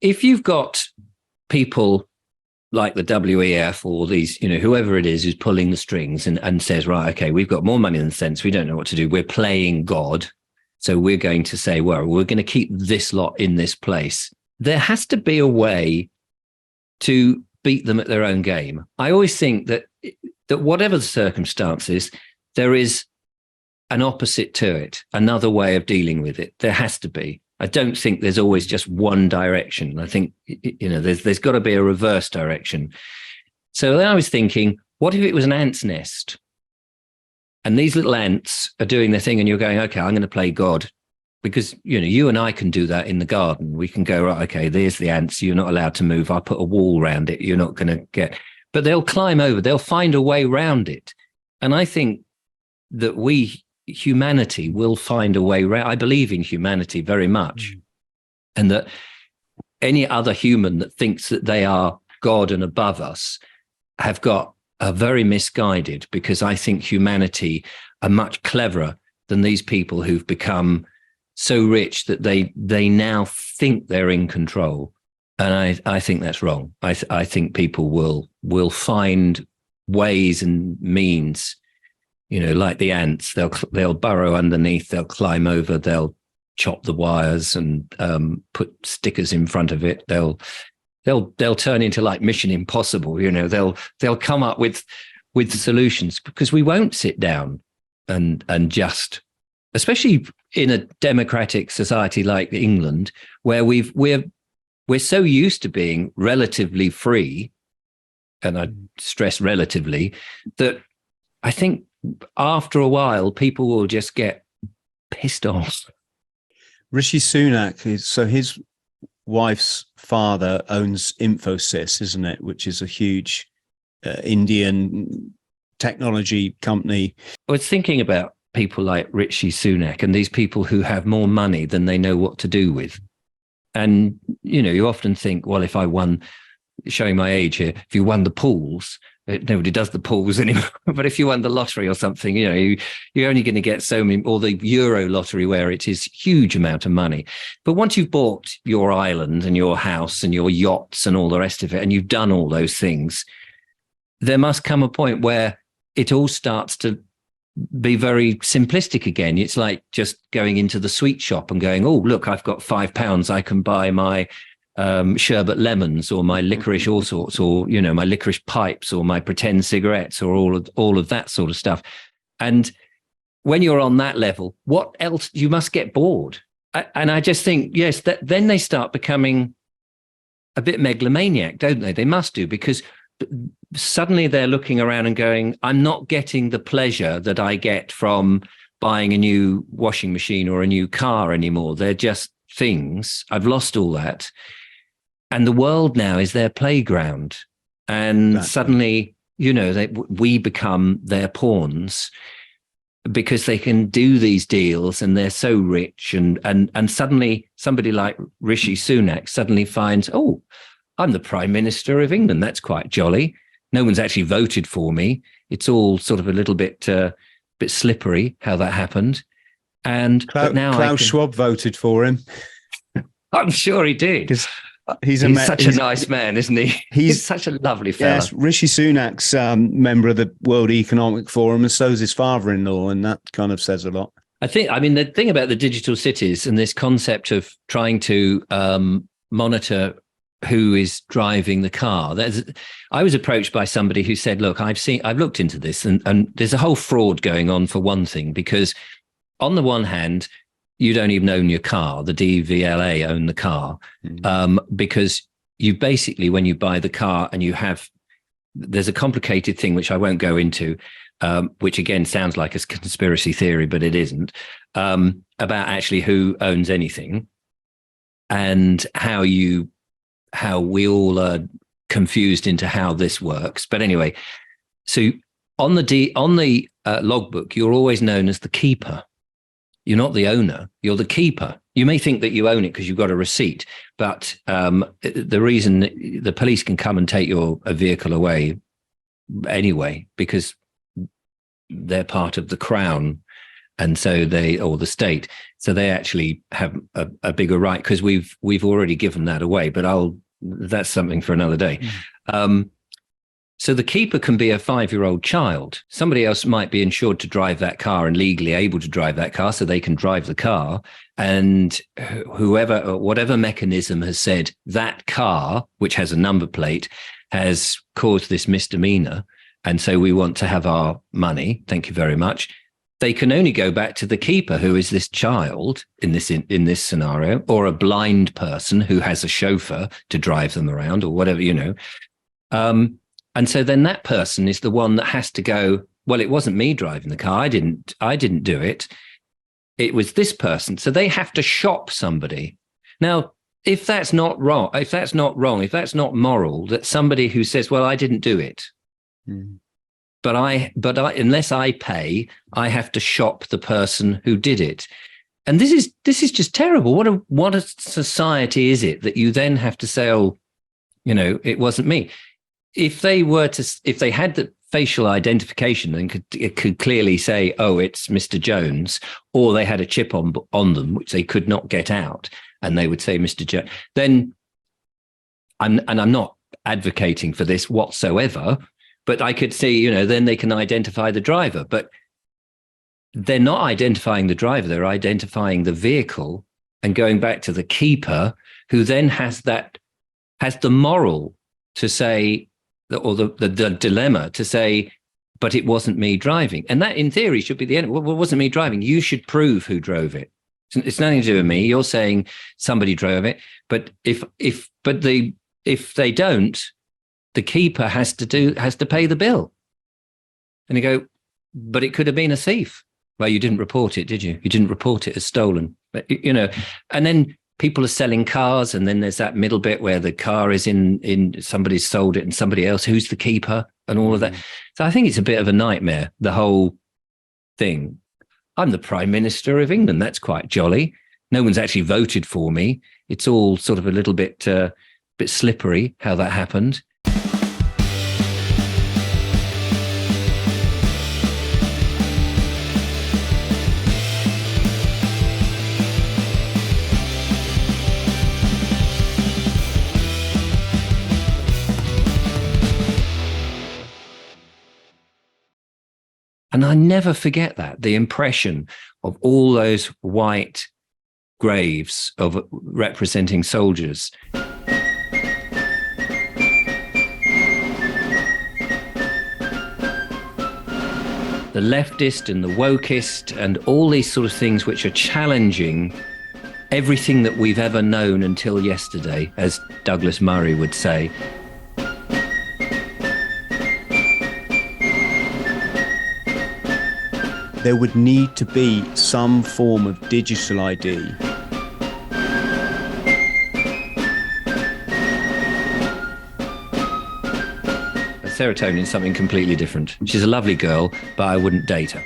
if you've got people like the WEF or these, whoever it is who's pulling the strings and says, right, okay, we've got more money than sense. We don't know what to do. We're playing God. So we're going to say, well, we're going to keep this lot in this place. There has to be a way to beat them at their own game. I always think that whatever the circumstances, there is an opposite to it, another way of dealing with it. There has to be. I don't think there's always just one direction. I think, there's got to be a reverse direction. So then I was thinking, what if it was an ant's nest? And these little ants are doing their thing and you're going, okay, I'm going to play God. Because, you and I can do that in the garden. We can go, right, okay, there's the ants. You're not allowed to move. I'll put a wall around it. You're not going to get... But they'll climb over. They'll find a way around it. And I think that humanity will find a way around. I believe in humanity very much. And that any other human that thinks that they are God and above us are very misguided, because I think humanity are much cleverer than these people who've become so rich that they now think they're in control. And I think that's wrong. I think people will find ways and means, like the ants. They'll burrow underneath, they'll climb over, they'll chop the wires and put stickers in front of it. They'll turn into like Mission Impossible. They'll come up with solutions, because we won't sit down and just, especially in a democratic society like England, where we're so used to being relatively free, and I stress relatively, that I think after a while people will just get pissed off. Rishi Sunak, his wife's father owns Infosys, isn't it? Which is a huge Indian technology company. I was thinking about people like Rishi Sunak and these people who have more money than they know what to do with. And, you often think, well, if I won, showing my age here, if you won the pools, nobody does the pools anymore. But if you won the lottery or something, you're only going to get so many, or the Euro lottery, where it is huge amount of money. But once you've bought your island and your house and your yachts and all the rest of it, and you've done all those things, there must come a point where it all starts to be very simplistic again. It's like just going into the sweet shop and going, oh, look, I've got £5. I can buy my sherbet lemons, or my licorice all sorts, or my licorice pipes, or my pretend cigarettes, or all of that sort of stuff. And when you're on that level, what else? You must get bored. And I just think, yes, then they start becoming a bit megalomaniac, don't they? They must do, because suddenly they're looking around and going, I'm not getting the pleasure that I get from buying a new washing machine or a new car anymore. They're just things. I've lost all that. And the world now is their playground. And exactly. Suddenly, we become their pawns, because they can do these deals and they're so rich. And suddenly somebody like Rishi Sunak suddenly finds, oh, I'm the Prime Minister of England. That's quite jolly. No one's actually voted for me. It's all sort of a little bit slippery how that happened. And Klaus Schwab voted for him. I'm sure he did. He's such a nice man, isn't he? He's such a lovely fella. Yes, Rishi Sunak's member of the World Economic Forum, and so is his father-in-law, and that kind of says a lot. The thing about the digital cities and this concept of trying to monitor who is driving the car. I was approached by somebody who said, look, I've looked into this, and there's a whole fraud going on, for one thing, because on the one hand, you don't even own your car. The DVLA own the car, because you basically, when you buy the car and there's a complicated thing, which I won't go into, which again sounds like a conspiracy theory, but it isn't, about actually who owns anything and how we all are confused into how this works. But anyway, so on the logbook, you're always known as the keeper. You're not the owner, you're the keeper. You may think that you own it because you've got a receipt, but the reason the police can come and take a vehicle away anyway, because they're part of the crown, And so or the state, so they actually have a bigger right, because we've already given that away. But that's something for another day. So the keeper can be a 5-year-old child. Somebody else might be insured to drive that car and legally able to drive that car, so they can drive the car. And whatever mechanism has said that car, which has a number plate, has caused this misdemeanor, and so we want to have our money. Thank you very much. They can only go back to the keeper, who is this child in this scenario, or a blind person who has a chauffeur to drive them around, or whatever, and so then that person is the one that has to go, well, it wasn't me driving the car. I didn't do it. It was this person. So they have to shop somebody. Now, if that's not wrong, if that's not moral, that somebody who says, well, I didn't do it, but I unless I pay, I have to shop the person who did it. And this is just terrible. What a society is it that you then have to say, oh, it wasn't me. If they had the facial identification and could clearly say, oh, it's Mr. Jones, or they had a chip on them, which they could not get out, and they would say Mr. Jones, then I'm not advocating for this whatsoever, but I could see, then they can identify the driver. But they're not identifying the driver, they're identifying the vehicle, and going back to the keeper, who then has the moral to say, or the dilemma to say, but it wasn't me driving. And that in theory should be the end. Well, it wasn't me driving. You should prove who drove it. It's nothing to do with me. You're saying somebody drove it. But if they don't, the keeper has to pay the bill. And you go, but it could have been a thief. Well, you didn't report it, did you? You didn't report it as stolen. But, and then people are selling cars, and then there's that middle bit where the car is in somebody's sold it and somebody else, who's the keeper, and all of that. So I think it's a bit of a nightmare, the whole thing. I'm the Prime Minister of England. That's quite jolly. No one's actually voted for me. It's all sort of a little bit slippery how that happened. And I never forget the impression of all those white graves representing soldiers. The leftist and the wokist and all these sort of things which are challenging everything that we've ever known until yesterday, as Douglas Murray would say. There would need to be some form of digital ID. Serotonin is something completely different. She's a lovely girl, but I wouldn't date her.